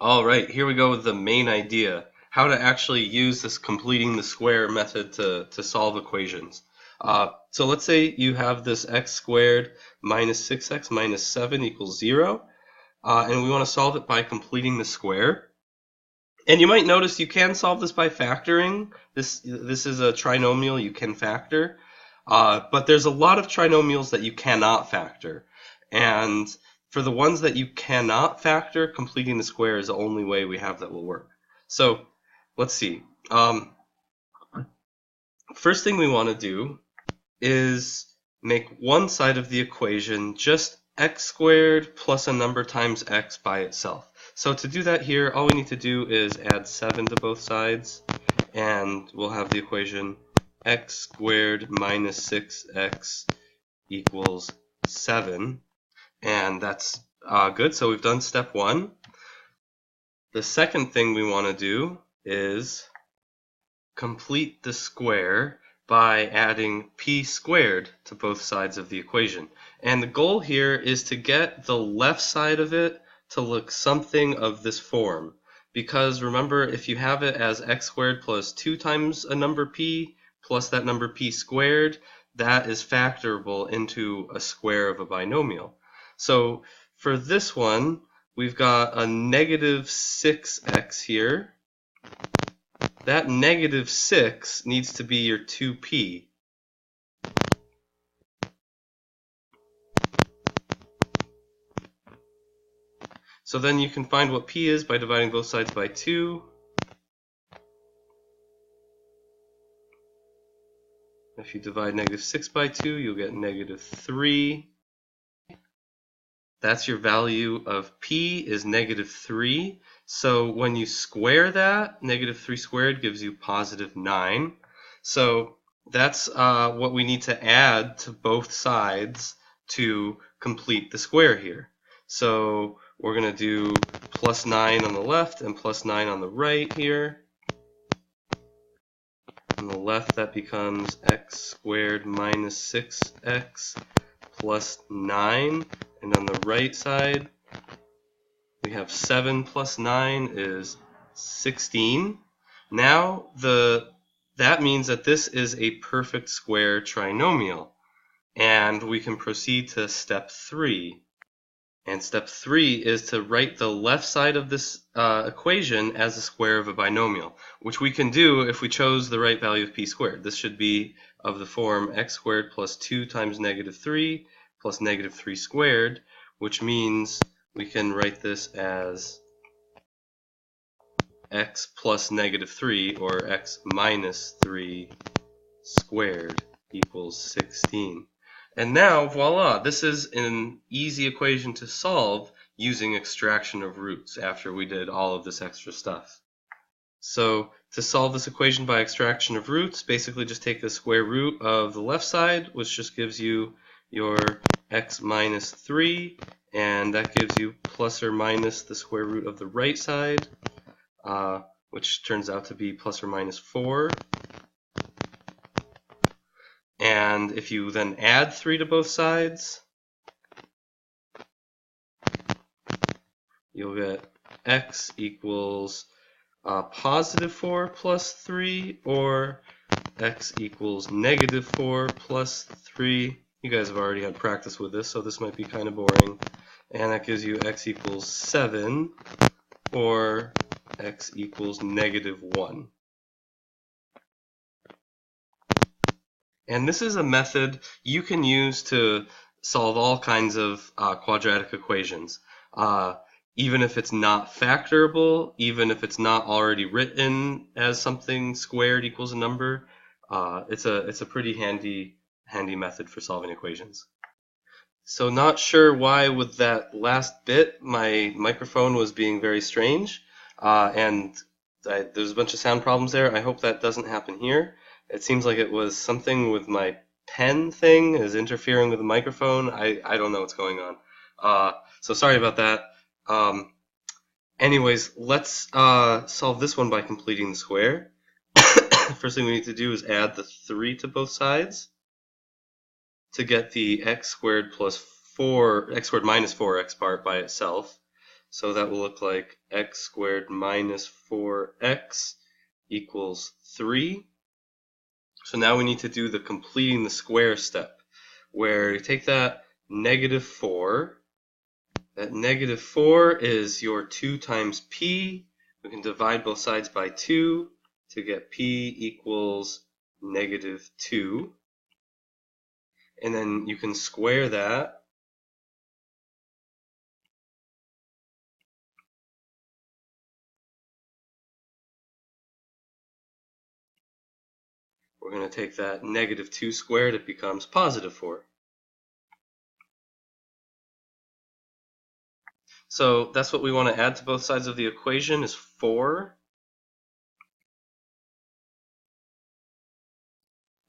All right, here we go with the main idea, how to actually use this completing the square method to solve equations. So let's say you have this x squared minus 6x minus 7 equals 0, and we want to solve it by completing the square. And you might notice you can solve this by factoring. This is a trinomial you can factor, but there's a lot of trinomials that you cannot factor. And for the ones that you cannot factor, completing the square is the only way we have that will work. So let's see. First thing we want to do is make one side of the equation just x squared plus a number times x by itself. So to do that here, all we need to do is add 7 to both sides, and we'll have the equation x squared minus 6x equals 7. And that's good. So we've done step 1. The second thing we want to do is complete the square by adding p squared to both sides of the equation. And the goal here is to get the left side of it to look something of this form. Because remember, if you have it as x squared plus 2 times a number p plus that number p squared, that is factorable into a square of a binomial. So for this one, we've got a negative 6x here. That negative 6 needs to be your 2p. So then you can find what p is by dividing both sides by 2. If you divide negative 6 by 2, you'll get negative 3. That's your value of p is negative 3. So when you square that, negative 3 squared gives you positive 9. So that's what we need to add to both sides to complete the square here. So we're going to do plus 9 on the left and plus 9 on the right here. On the left, that becomes x squared minus 6x plus 9. And on the right side, we have 7 plus 9 is 16. Now, that means that this is a perfect square trinomial. And we can proceed to step 3. And step 3 is to write the left side of this equation as a square of a binomial, which we can do if we chose the right value of p squared. This should be of the form x squared plus 2 times negative 3 plus negative 3 squared, which means we can write this as x plus negative 3, or x minus 3 squared equals 16. And now, voila, this is an easy equation to solve using extraction of roots after we did all of this extra stuff. So to solve this equation by extraction of roots, basically just take the square root of the left side, which just gives you your x minus 3, and that gives you plus or minus the square root of the right side, which turns out to be plus or minus 4. And if you then add 3 to both sides, you'll get x equals positive 4 plus 3, or x equals negative 4 plus 3. You guys have already had practice with this, so this might be kind of boring. And that gives you x equals 7, or x equals negative 1. And this is a method you can use to solve all kinds of quadratic equations. Even if it's not factorable, even if it's not already written as something squared equals a number, it's a pretty handy method for solving equations. So not sure why with that last bit my microphone was being very strange, and there's a bunch of sound problems there. I hope that doesn't happen here. It seems like it was something with my pen thing is interfering with the microphone. I don't know what's going on. So sorry about that. Anyways, let's solve this one by completing the square. First thing we need to do is add the 3 to both sides to get the x squared plus 4, x squared minus 4x part by itself. So that will look like x squared minus 4x equals 3. So now we need to do the completing the square step, where you take that negative 4. That negative 4 is your 2 times p. We can divide both sides by 2 to get p equals negative 2. And then you can square that. We're going to take that negative 2 squared, it becomes positive 4. So that's what we want to add to both sides of the equation is 4.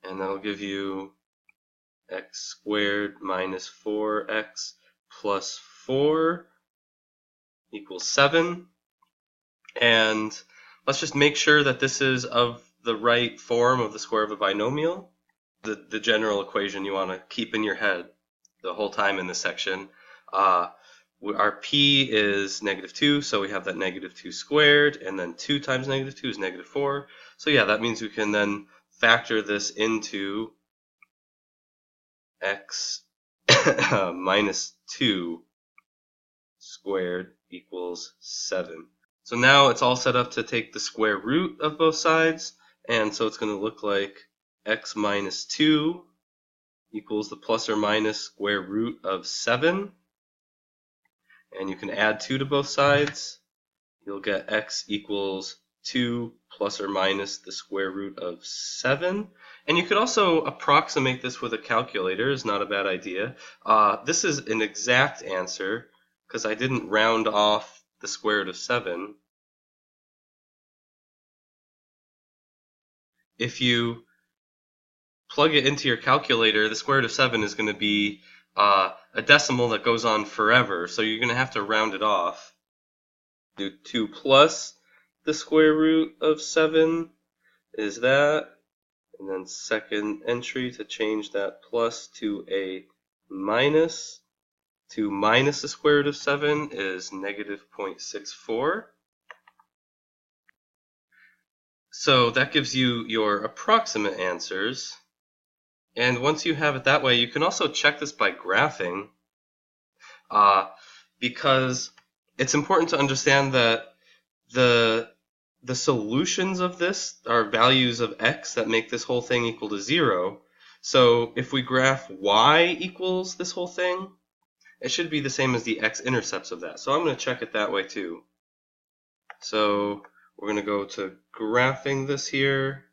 And that'll give you x squared minus 4x plus 4 equals 7. And let's just make sure that this is of the right form of the square of a binomial. The general equation you want to keep in your head the whole time in this section. Our p is negative 2, so we have that negative 2 squared, and then 2 times negative 2 is negative 4. So yeah, that means we can then factor this into x minus 2 squared equals 7. So now it's all set up to take the square root of both sides, and so it's going to look like x minus 2 equals the plus or minus square root of 7. And you can add 2 to both sides. You'll get x equals 2 plus or minus the square root of 7. And you could also approximate this with a calculator. It's not a bad idea. This is an exact answer because I didn't round off the square root of 7. If you plug it into your calculator, the square root of 7 is going to be a decimal that goes on forever, so you're going to have to round it off. Do 2 plus the square root of 7 is that, and then second entry to change that plus to a minus. 2 minus the square root of 7 is negative 0.64. So that gives you your approximate answers. And once you have it that way, you can also check this by graphing, because it's important to understand that the solutions of this are values of x that make this whole thing equal to 0. So if we graph y equals this whole thing, it should be the same as the x-intercepts of that. So I'm going to check it that way too. So we're going to go to graphing this here.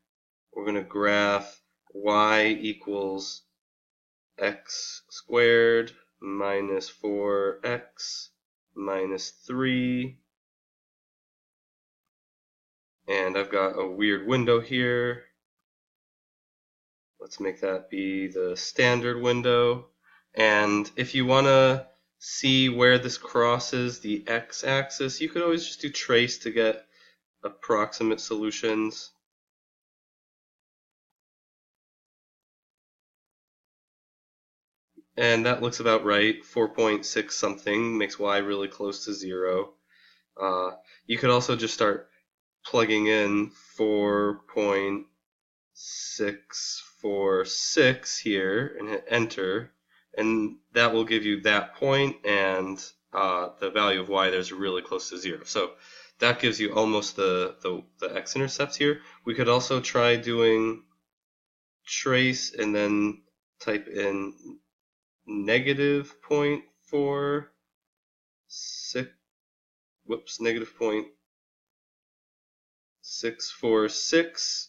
We're going to graph y equals x squared minus 4x minus 3. And I've got a weird window here. Let's make that be the standard window. And if you want to see where this crosses the x-axis, you could always just do trace to get approximate solutions. And that looks about right. 4.6 something makes y really close to 0. You could also just start plugging in 4.646 here and hit enter, and that will give you that point, and the value of y there's really close to 0. So that gives you almost the x-intercepts here. We could also try doing trace and then type in negative 0.46, whoops, negative 0.646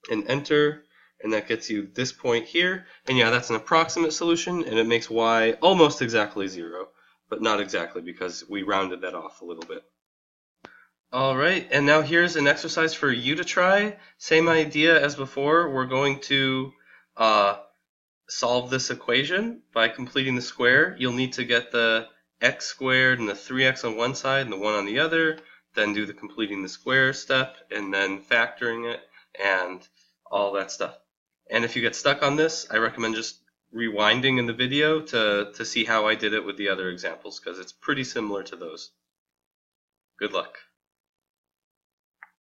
and enter, and that gets you this point here. And yeah, that's an approximate solution, and it makes y almost exactly 0, but not exactly because we rounded that off a little bit. Alright, and now here's an exercise for you to try. Same idea as before. We're going to solve this equation by completing the square. You'll need to get the x squared and the 3x on one side and the 1 on the other, then do the completing the square step, and then factoring it, and all that stuff. And if you get stuck on this, I recommend just rewinding in the video to see how I did it with the other examples, because it's pretty similar to those. Good luck.